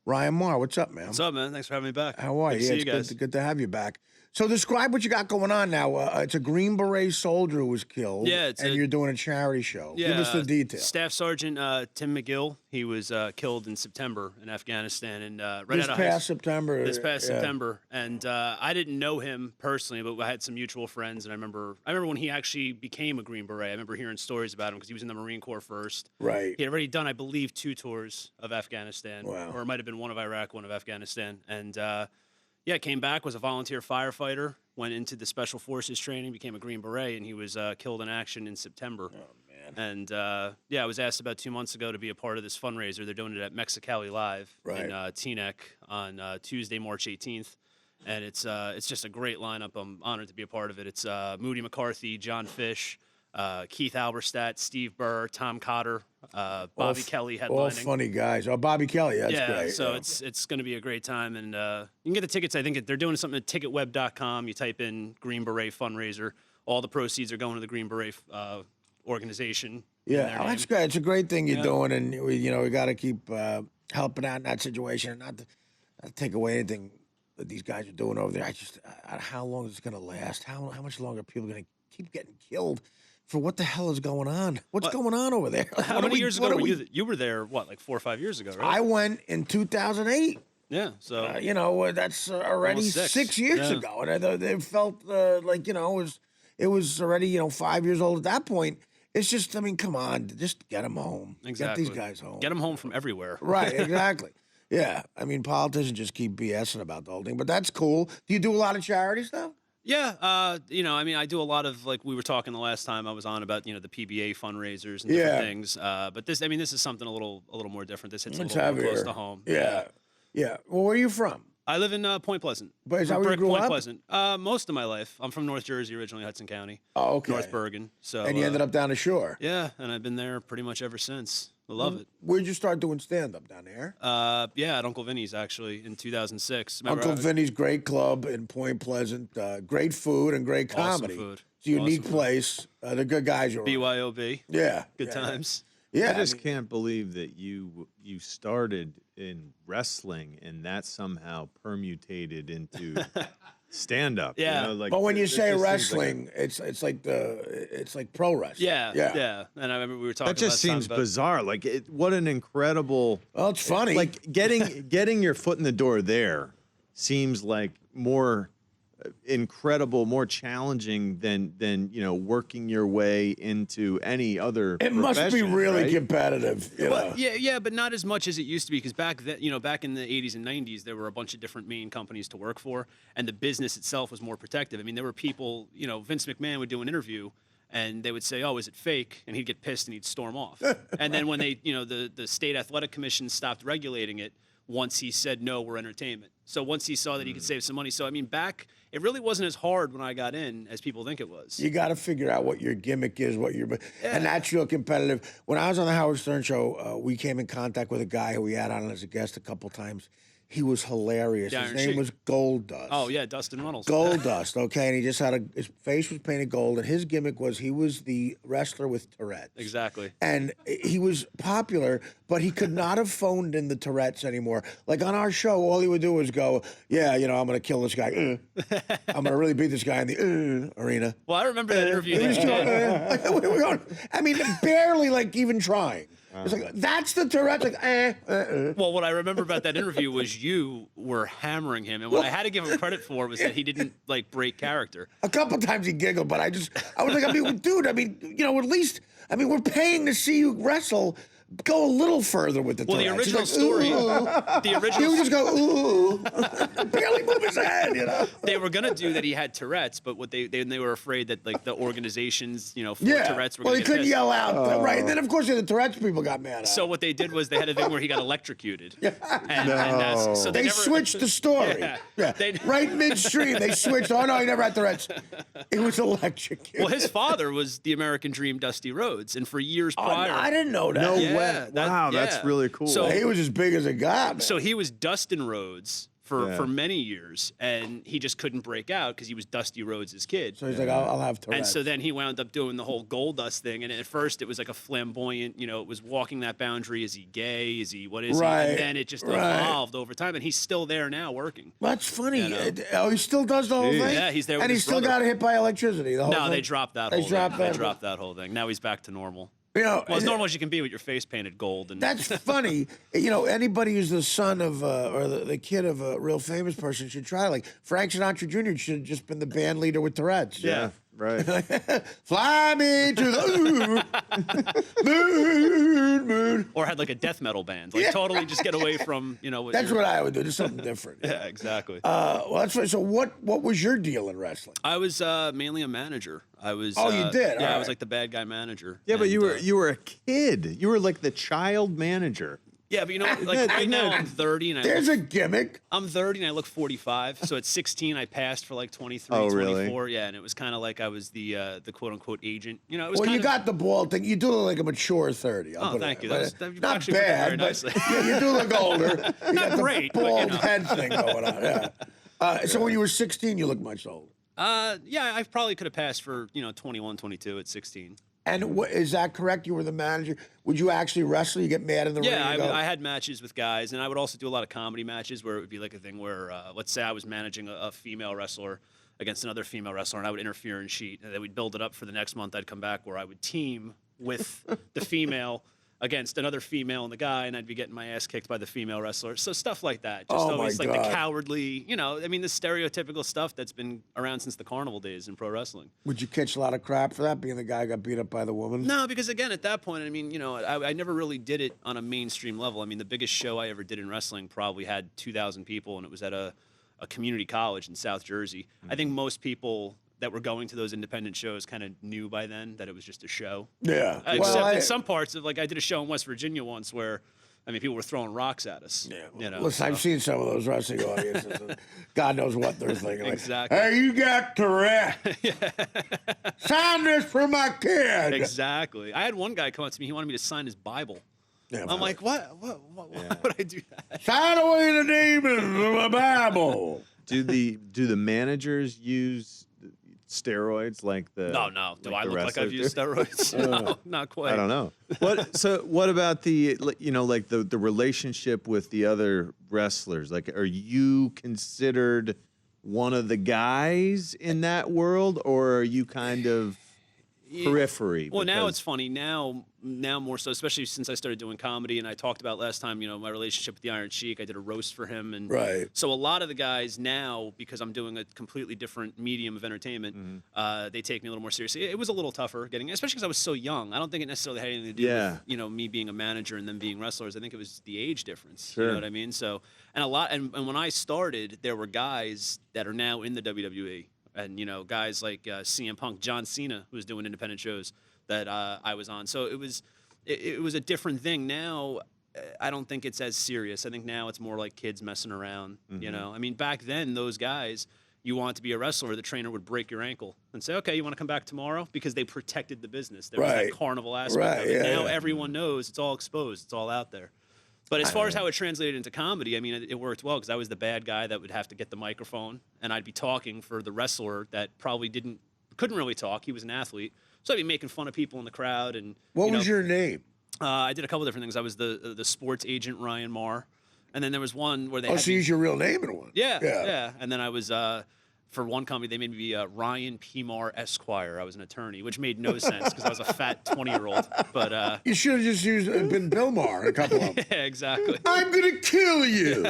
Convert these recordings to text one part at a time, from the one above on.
Ryan Maher. What's up, man? What's up, man? Thanks for having me back. How are you? Good to see It's you guys. good to have you back. So describe what you got going on now. It's a Green Beret soldier who was killed. Yeah, and you're doing a charity show. Yeah, Give us the details. Staff Sergeant Tim McGill. He was killed in September in Afghanistan, and This past September. This past September, and I didn't know him personally, but I had some mutual friends, and I remember when he actually became a Green Beret. I remember hearing stories about him because he was in the Marine Corps first. Right. He had already done, I believe, 2 tours of Afghanistan, Wow. or it might have been one of Iraq, one of Afghanistan, and came back, was a volunteer firefighter, went into the Special Forces training, became a Green Beret, and he was killed in action in September. Oh, man. And I was asked about 2 months ago to be a part of this fundraiser. They're doing it at Mexicali Live in Teaneck on Tuesday, March 18th. And it's just a great lineup. I'm honored to be a part of it. It's Moody McCarthy, John Fish, Keith Alberstadt, Steve Burr, Tom Cotter, Bobby Kelly headlining. All funny guys. Oh, Bobby Kelly, that's great. So it's going to be a great time, and you can get the tickets. I think they're doing something at ticketweb.com. You type in Green Beret fundraiser. All the proceeds are going to the Green Beret organization. Yeah, that's great. It's a great thing you're doing, and we got to keep helping out in that situation, and not to take away anything that these guys are doing over there. How long is it going to last? How much longer are people going to keep getting killed? For what the hell is going on? What's going on over there? How many years ago were you were there? What, like 4 or 5 years ago, right? I went in 2008. Yeah, so that's already 6 years ago, and it felt like it was already 5 years old at that point. It's just, come on, just get them home. Exactly. Get these guys home. Get them home from everywhere. Right, exactly. Yeah, politicians just keep BSing about the whole thing, but that's cool. Do you do a lot of charity stuff? Yeah, I do a lot of, like we were talking the last time I was on about, the PBA fundraisers and different things. But this is something a little more different. This hits a little more close to home. Yeah. Well, where are you from? I live in Point Pleasant. But is that where you grew Point up? Pleasant. Most of my life. I'm from North Jersey originally, Hudson County. Oh, okay. North Bergen. So. And you ended up down the shore. Yeah, and I've been there pretty much ever since. I love it. Where'd you start doing stand-up down there? At Uncle Vinny's, actually, in 2006. Uncle Vinny's, great club in Point Pleasant. Great food and great comedy. Awesome food. It's a unique place. The good guys are BYOB. Yeah. Good times. Yeah. I just can't believe that you started in wrestling and that somehow permutated into stand-up. Yeah. But when you say wrestling, it's like pro wrestling. Yeah. And I remember we were talking. That just seems bizarre. Like, what an incredible. Well, it's funny. Like getting your foot in the door there seems like more incredible, more challenging than working your way into any other. It must be really right? competitive. Yeah, but not as much as it used to be, because back in the 80s and 90s, there were a bunch of different main companies to work for, and the business itself was more protective. I mean, there were people, Vince McMahon would do an interview, and they would say, "Oh, is it fake?" And he'd get pissed and he'd storm off. And then when they, the state athletic commission stopped regulating it, once he said, "No, we're entertainment." So once he saw that he could save some money. So, back, it really wasn't as hard when I got in as people think it was. You got to figure out what your gimmick is, and that's real competitive. When I was on the Howard Stern show, we came in contact with a guy who we had on as a guest a couple times. He was hilarious. His name was Gold Dust. Oh, yeah, Dustin Runnels. Gold Dust, okay? And he just had his face was painted gold, and his gimmick was he was the wrestler with Tourette's. Exactly. And he was popular, but he could not have phoned in the Tourette's anymore. Like on our show, all he would do was go, "Yeah, I'm going to kill this guy. I'm going to really beat this guy in the arena." Well, I remember that interview. Barely like even trying. It's like, that's the Tourette's. Well, what I remember about that interview was you were hammering him, and what I had to give him credit for was that he didn't break character. A couple times he giggled, but I was like, dude, at least, we're paying to see you wrestle. Go a little further with the Tourette's. Well, the original story, he would just go, ooh, barely move his head, They were gonna do that. He had Tourette's, but they were afraid that the organizations, for Tourette's were well, gonna he couldn't pissed. yell out, right? And then of course the Tourette's people got mad at him. So what they did was they had a thing where he got electrocuted. So they switched the story. Yeah. Right midstream, they switched. Oh no, he never had Tourette's. It was electrocuted. Well, his father was the American Dream, Dusty Rhodes, and for years prior, I didn't know that. Wow, that's really cool. So he was as big as it got. Man. So he was Dustin Rhodes for many years, and he just couldn't break out because he was Dusty Rhodes' kid. So he's like, I'll have Tourette's. And so then he wound up doing the whole gold dust thing. And at first it was like a flamboyant, it was walking that boundary. Is he gay? Is he, what is he? And then it just evolved over time. And he's still there now working. That's funny. Oh, he still does the whole thing? Yeah, he's there with and his he's still brother. got hit by electricity. The whole No, thing? they dropped that They whole dropped thing. that. They dropped that whole thing. Now he's back to normal. Well, as normal as you can be with your face painted gold. And that's funny. Anybody who's the son of or the kid of a real famous person should try. Like Frank Sinatra Jr. should have just been the band leader with Tourette's. Yeah. Right. Fly me to the moon. Or had like a death metal band. Like totally just get away from, That's what I would do. Just something different. Yeah, exactly. Well, that's right. So what was your deal in wrestling? I was mainly a manager. I was. Oh, you did? Yeah, All I was right. like the bad guy manager. Yeah, but And, you were a kid. You were like the child manager. Yeah, but like right now I'm 30 and There's a gimmick. I'm 30 and I look 45. So at 16 I passed for like 23, Oh, 24. really? Yeah, and it was kind of like I was the quote unquote agent. It was. Well, you kinda, got the bald thing. You do look like a mature 30. I'll Oh, put it thank that you. way. That was Not actually put it bad, very but nicely. you do look older. You Not got great, the but, bald head thing going on. Yeah. So when you were 16, you looked much older. Yeah, I probably could have passed for 21, 22 at 16. And is that correct? You were the manager. Would you actually wrestle? You get mad in the ring? Yeah, and go, I had matches with guys, and I would also do a lot of comedy matches where it would be like a thing where, let's say I was managing a female wrestler against another female wrestler, and I would interfere and cheat, and then we'd build it up for the next month. I'd come back where I would team with the female against another female and the guy, and I'd be getting my ass kicked by the female wrestler. So stuff like that. Just Oh, always my like the God. cowardly, the stereotypical stuff that's been around since the carnival days in pro wrestling. Would you catch a lot of crap for that, being the guy who got beat up by the woman? No, because again, at that point, I never really did it on a mainstream level. I mean, the biggest show I ever did in wrestling probably had 2,000 people, and it was at a community college in South Jersey. I think most people that were going to those independent shows kind of knew by then that it was just a show. Yeah. Except in some parts of, like, I did a show in West Virginia once where, people were throwing rocks at us. Yeah. Listen, I've seen some of those wrestling audiences. And God knows what they're thinking. Like, Exactly. Hey, you got Tourette's. Sign this for my kid. Exactly. I had one guy come up to me. He wanted me to sign his Bible. Yeah, I'm like, why would I do that? sign away the demons of my Bible. Do the managers use steroids like the? No. Do I the look like I've wrestlers used steroids? No, not quite. I don't know. What about the like the relationship with the other wrestlers? Like, are you considered one of the guys in that world, or are you kind of periphery? Well, now because- it's funny. Now more so, especially since I started doing comedy, and I talked about last time, my relationship with the Iron Sheik. I did a roast for him, and Right. so a lot of the guys now, because I'm doing a completely different medium of entertainment, they take me a little more seriously. It was a little tougher getting, especially because I was so young. I don't think it necessarily had anything to do with me being a manager and them being wrestlers. I think it was the age difference. Sure. You know what I mean? So and when I started, there were guys that are now in the WWE. And, guys like CM Punk, John Cena, who was doing independent shows that I was on. So it was a different thing. Now, I don't think it's as serious. I think now it's more like kids messing around, Back then, those guys, you want to be a wrestler, the trainer would break your ankle and say, okay, you want to come back tomorrow? Because they protected the business. There was that carnival aspect of it. Now everyone knows. It's all exposed. It's all out there. But as far as how it translated into comedy, it worked well because I was the bad guy that would have to get the microphone, and I'd be talking for the wrestler that probably couldn't really talk. He was an athlete, so I'd be making fun of people in the crowd. And What was your name? I did a couple different things. I was the sports agent Ryan Maher, and then there was one where they Oh, had so you used your real name in one. yeah. And then I was for one company, they made me be Ryan P. Maher Esquire. I was an attorney, which made no sense because I was a fat 20-year-old. But You should have just been Bill Maher, a couple of them. yeah, exactly. I'm gonna kill you.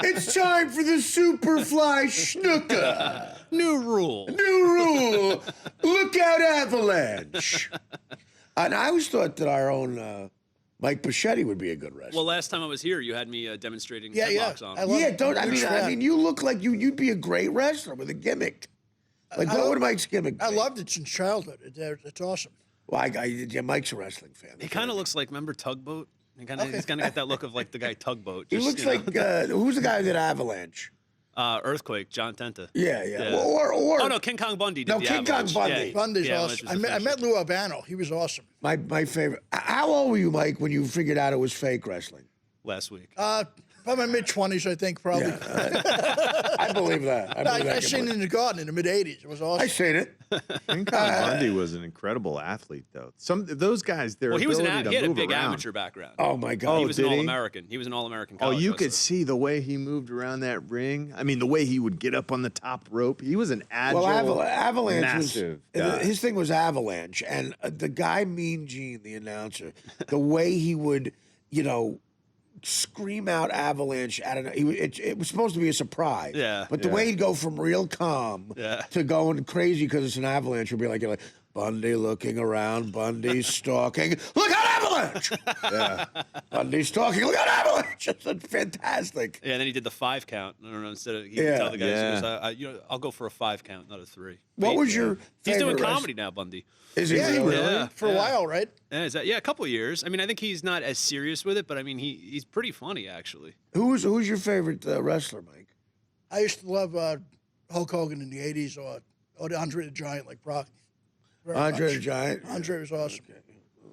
It's time for the Superfly Snooker. New rule. New rule. Look out, Avalanche. And I always thought that our own Mike Bichetti would be a good wrestler. Well, last time I was here, you had me demonstrating Yeah, headlocks on. I love Yeah, it. don't. Huge I fan. mean, you look like you'd be a great wrestler with a gimmick. Like, what would Mike's gimmick be? I loved it since childhood. It's awesome. Well, yeah, Mike's a wrestling fan. He kind of looks like, remember Tugboat? He's kind of got that look of like the guy Tugboat. He just, looks you know. like who's the guy that Avalanche? Earthquake, John Tenta. Yeah. Yeah. Or Oh no, King Kong Bundy did No, the King Kong Avalanche. Bundy. Yeah. Bundy's Yeah, awesome. which was the I met finisher. Lou Albano. He was awesome. my favorite. How old were you, Mike, when you figured out it was fake wrestling? last week. Probably my mid-20s, I think, probably. I believe that. I seen it in the garden in the mid-'80s. It was awesome. I seen it. King Kong Bundy was an incredible athlete, though. Those guys, their Well, he ability had to a move big around. amateur background. Oh my God. He was an did he? All-American. He was an All-American. Oh, college you wrestler. could see the way he moved around that ring. I mean, the way he would get up on the top rope. He was an agile, Well, Avalanche massive was guy. his thing was Avalanche, and the guy Mean Gene, the announcer, the way he would, scream out Avalanche at it was supposed to be a surprise. Yeah. But the way he'd go from real calm to going crazy because it's an Avalanche would be like, Bundy looking around, Bundy's stalking. Look out, Avalanche! Yeah. Bundy's stalking. Look out, Avalanche! It's fantastic. Yeah, and then he did the 5 count. I don't know. Instead of he would tell the guys, he goes, I'll go for a 5 count, not a 3. What was your He's doing favorite comedy now, Bundy. Is he Yeah, he really? really? Yeah. For a while, right? Yeah, a couple of years. I mean, I think he's not as serious with it, but I mean, he's pretty funny actually. Who's your favorite wrestler, Mike? I used to love Hulk Hogan in the 80s or the Andre the Giant, like Brock. Very Andre the much. Giant. Andre was awesome.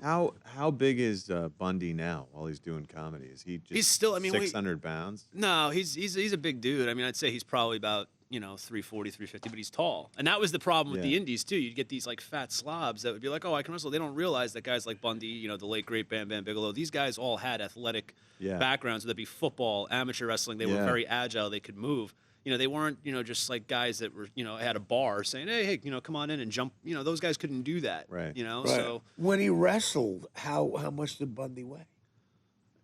How big is Bundy now while he's doing comedy? Is he just He's still- I mean, 600 pounds? No, he's a big dude. I mean, I'd say he's probably about 340, 350, but he's tall. And that was the problem with the indies too. You'd get these like fat slobs that would be like, oh, I can wrestle. They don't realize that guys like Bundy, the late great Bam Bam Bigelow, these guys all had athletic backgrounds, whether it be football, amateur wrestling. They were very agile. They could move. They weren't, just like guys that were, had a bar saying, hey, come on in and jump. Those guys couldn't do that. Right. Right. So When he wrestled, how much did Bundy weigh?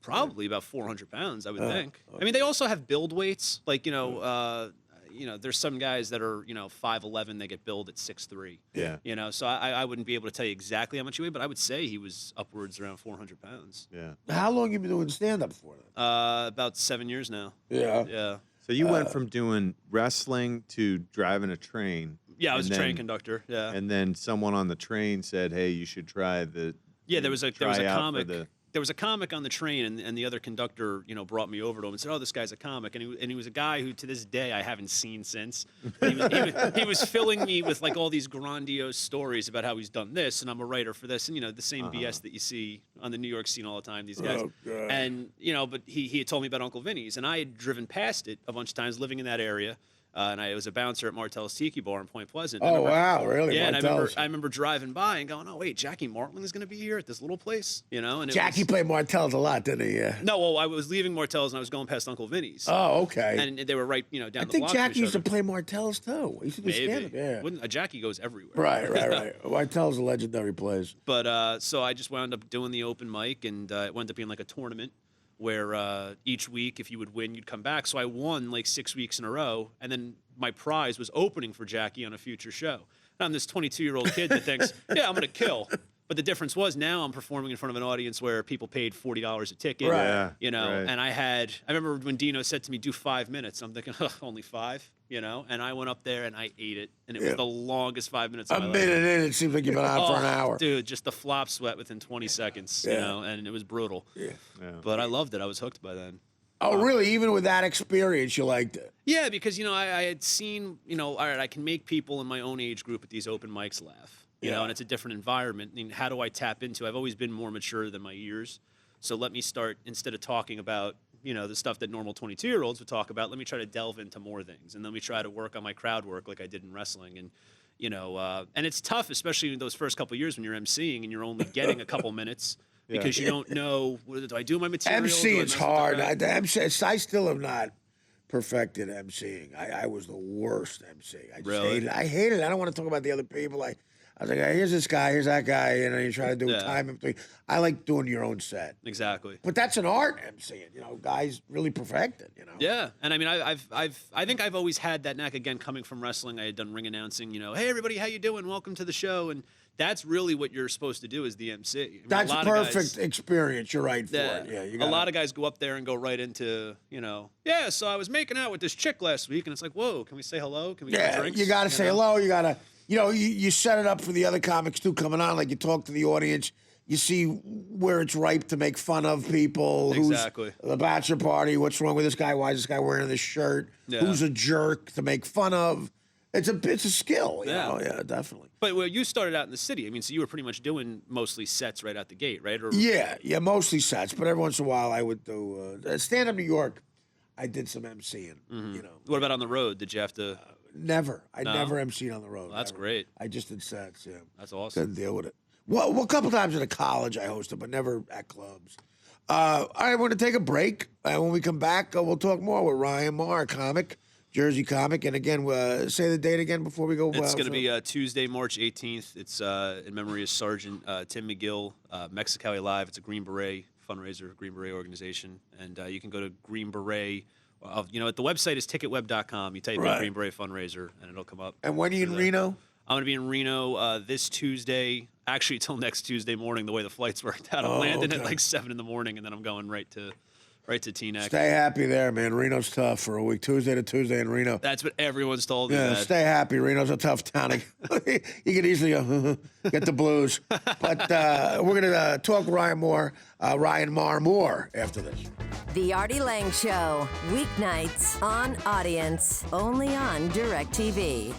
probably about 400 pounds, I would think. I mean, they also have build weights. Like, there's some guys that are, 5'11", they get billed at 6'3". Yeah. So I wouldn't be able to tell you exactly how much he weighed, but I would say he was upwards around 400 pounds. Yeah. How long you been doing stand-up for? Then? About 7 years now. Yeah. Yeah. So you went from doing wrestling to driving a train. Yeah, I was and a train then- conductor. Yeah. And then someone on the train said, "Hey, you should try the." Yeah, there was a try out for comic. the- There was a comic on the train, and the other conductor, brought me over to him and said, "Oh, this guy's a comic," and he was a guy who, to this day, I haven't seen since. But he was filling me with like all these grandiose stories about how he's done this, and I'm a writer for this, and the same BS that you see on the New York scene all the time. These guys, Oh, God. and but he had told me about Uncle Vinny's, and I had driven past it a bunch of times, living in that area. And I was a bouncer at Martell's Tiki Bar in Point Pleasant. Oh, wow, really? Yeah, and Martell's. I remember driving by and going, "Oh, wait, Jackie Martling is going to be here at this little place," And it Jackie was, played Martell's a lot, didn't he? Yeah. No, well, I was leaving Martell's and I was going past Uncle Vinny's. Oh, okay. And they were right, down I the think block. Jackie from used each to other. play Martell's too. He used to do stand-up. Maybe. Yeah. Wouldn't, Jackie goes everywhere. Right. Martell's a legendary place. But so I just wound up doing the open mic, and it wound up being like a tournament where each week, if you would win, you'd come back. So I won like 6 weeks in a row, and then my prize was opening for Jackie on a future show. And I'm this 22-year-old kid that thinks, yeah, I'm going to kill. But the difference was now I'm performing in front of an audience where people paid $40 a ticket. Right. Yeah, right. And I remember when Dino said to me, do 5 minutes. I'm thinking, only 5, And I went up there and I ate it. And it was the longest 5 minutes of A my life. minute in, it seems like you've been out for an hour. Dude, just the flop sweat within 20 seconds, and it was brutal. Yeah. But I loved it. I was hooked by then. Oh, really? Even with that experience, you liked it? Yeah, because, I had seen, all right, I can make people in my own age group at these open mics laugh, and it's a different environment. I mean, how do I tap into? I've always been more mature than my years. So let me start, instead of talking about, the stuff that normal 22-year-olds would talk about, let me try to delve into more things. And then we try to work on my crowd work like I did in wrestling. And, and it's tough, especially in those first couple of years when you're emceeing and you're only getting a couple minutes. Because you don't know, do I do my material? MC, Do I it's mess with hard. that? I still have not perfected MCing. I was the worst MCing. I just Really? hated it. I hated it. I don't want to talk about the other people. I was like, here's this guy, here's that guy, you try to do time in between. I like doing your own set. Exactly. But that's an art, MCing. Guys really perfect it. Yeah, and I mean, I think I've always had that knack. Again, coming from wrestling, I had done ring announcing. Hey everybody, how you doing? Welcome to the show. And that's really what you're supposed to do as the MC. I mean, That's a lot perfect of guys, experience. You're right for Yeah, it. Yeah, you a got lot of guys go up there and go right into, yeah. So I was making out with this chick last week, and it's like, whoa, can we say hello? Can we get drinks? you got to say hello. You got to, you set it up for the other comics too coming on. Like you talk to the audience. You see where it's ripe to make fun of people. Exactly. Who's the bachelor party? What's wrong with this guy? Why is this guy wearing this shirt? Yeah. Who's a jerk to make fun of? It's a skill. Yeah. Yeah, definitely. But well, you started out in the city. I mean, so you were pretty much doing mostly sets right out the gate, right? Or, Yeah, mostly sets. But every once in a while, I would do stand up New York. I did some emceeing. You know, What about on the road? Did you have to? never. I No? never emceed on the road. Well, that's never. great. I just did sets. Yeah, That's awesome. couldn't deal with it. Well, a couple times at a college I hosted, but never at clubs. All right, we're going to take a break. When we come back, we'll talk more with Ryan Maher, comic, Jersey comic. And again, say the date again before we go. It's going to be Tuesday, March 18th. It's in memory of Sergeant Tim McGill, Mexicali Live. It's a Green Beret fundraiser, Green Beret organization. And you can go to Green Beret. The website is ticketweb.com. You type in Green Beret fundraiser, and it'll come up. And when are you in Reno? I'm going to be in Reno this Tuesday, actually till next Tuesday morning, the way the flights worked out. I'm landing at like 7 in the morning, and then I'm going right to Teaneck. Stay happy there, man. Reno's tough for a week. Tuesday to Tuesday in Reno. That's what everyone's told me. Yeah, stay happy. Reno's a tough town. You can easily go, get the blues. But we're going to talk Ryan Maher more after this. The Artie Lange Show, weeknights on Audience, only on DirecTV.